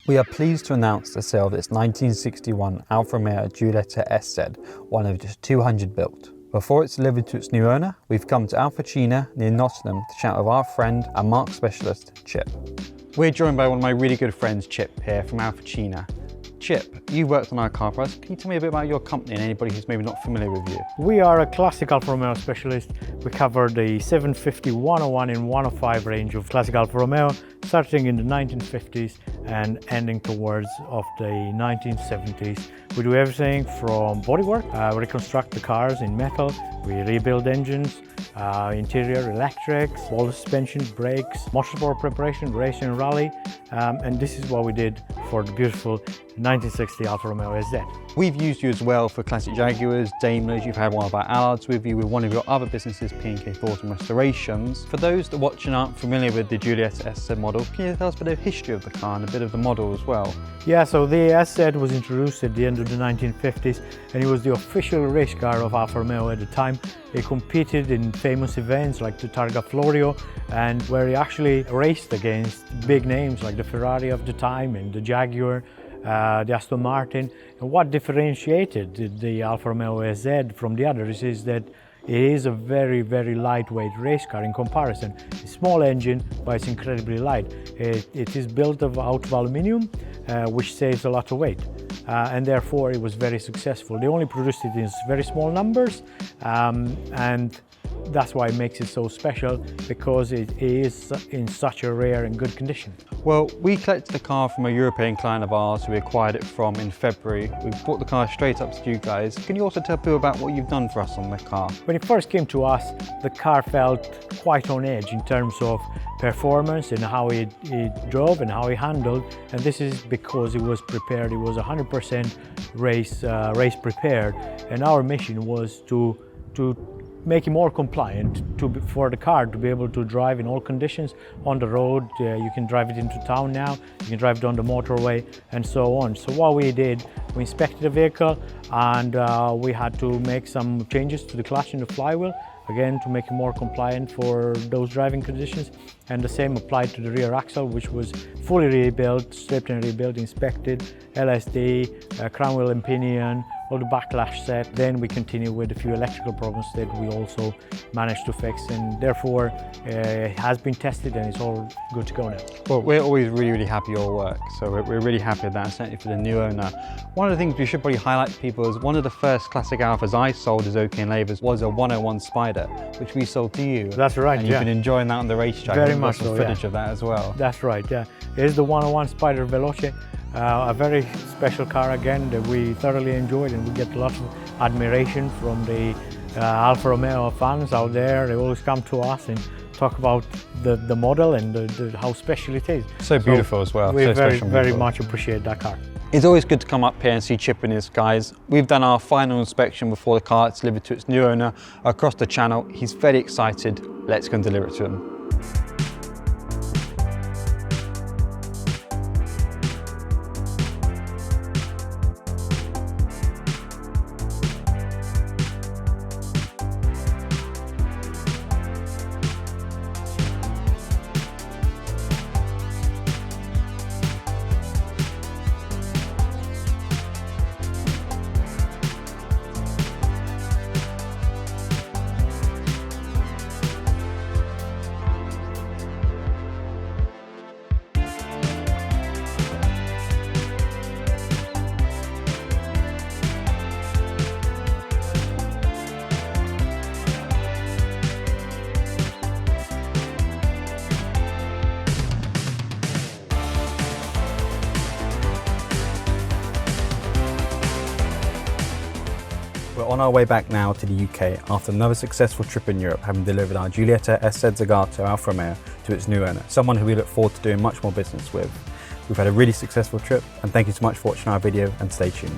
We are pleased to announce the sale of this 1961 Alfa Romeo Giulietta SZ, one of just 200 built. Before it's delivered to its new owner, we've come to Alficina near Nottingham to chat with our friend and marque specialist, Chip. We're joined by one of my really good friends, Chip, here from Alficina. Chip, you worked on our car for us. Can you tell me a bit about your company and anybody who's maybe not familiar with you? We are a classic Alfa Romeo specialist. We cover the 750, 101 and 105 range of classic Alfa Romeo, starting in the 1950s and ending towards of the 1970s. We do everything from bodywork, we reconstruct the cars in metal, we rebuild engines, interior electrics, ball suspension, brakes, motorsport preparation, racing and rally, and this is what we did for the beautiful 1960 Alfa Romeo SZ. We've used you as well for classic Jaguars, Daimlers. You've had one of our Allards with you with one of your other businesses, P&K Thought and Restorations. For those that watching aren't familiar with the Giulietta SZ model, can you tell us a bit of history of the car and a bit of the model as well? Yeah, so the SZ was introduced at the end of the 1950s and it was the official race car of Alfa Romeo at the time. It competed in famous events like the Targa Florio, and where he actually raced against big names like the Ferrari of the time and the Jaguar, the Aston Martin. And what differentiated the Alfa Romeo SZ from the others is that it is a very, very lightweight race car in comparison. It's a small engine, but it's incredibly light. It is built out of aluminium, which saves a lot of weight. And therefore it was very successful. They only produced it in very small numbers, and that's why it makes it so special, because it is in such a rare and good condition. Well, we collected the car from a European client of ours who we acquired it from in February. We brought the car straight up to you guys. Can you also tell people about what you've done for us on the car? When it first came to us, the car felt quite on edge in terms of performance and how it drove and how it handled, and this is because it was prepared. It was 100% race prepared, and our mission was to make it more compliant for the car to be able to drive in all conditions on the road. You can drive it into town now, you can drive it on the motorway and so on. So what we did, we inspected the vehicle and we had to make some changes to the clutch and the flywheel, again to make it more compliant for those driving conditions. And the same applied to the rear axle, which was fully rebuilt, stripped and rebuilt, inspected, LSD, crown wheel and pinion, all the backlash set. Then we continue with a few electrical problems that we also managed to fix, and therefore it has been tested and it's all good to go now. Well, we're always really, really happy with your work, so we're really happy with that, and certainly for the new owner. One of the things we should probably highlight to people is one of the first classic Alfas I sold as OK and Lavers was a 101 Spider, which we sold to you. That's right, and you've been enjoying that on the racetrack. Very much some so, footage of that as well. That's right, yeah. It is the 101 Spider Veloce, a very special car again that we thoroughly enjoyed, and we get a lot of admiration from the Alfa Romeo fans out there. They always come to us and talk about the model and how special it is. So beautiful as well. We so very much appreciate that car. It's always good to come up here and see Chip and his guys. We've done our final inspection before the car is delivered to its new owner across the channel. He's very excited. Let's go and deliver it to him. We're on our way back now to the UK after another successful trip in Europe, having delivered our Giulietta SZ Zagato Alfa Romeo to its new owner, someone who we look forward to doing much more business with. We've had a really successful trip, and thank you so much for watching our video, and stay tuned.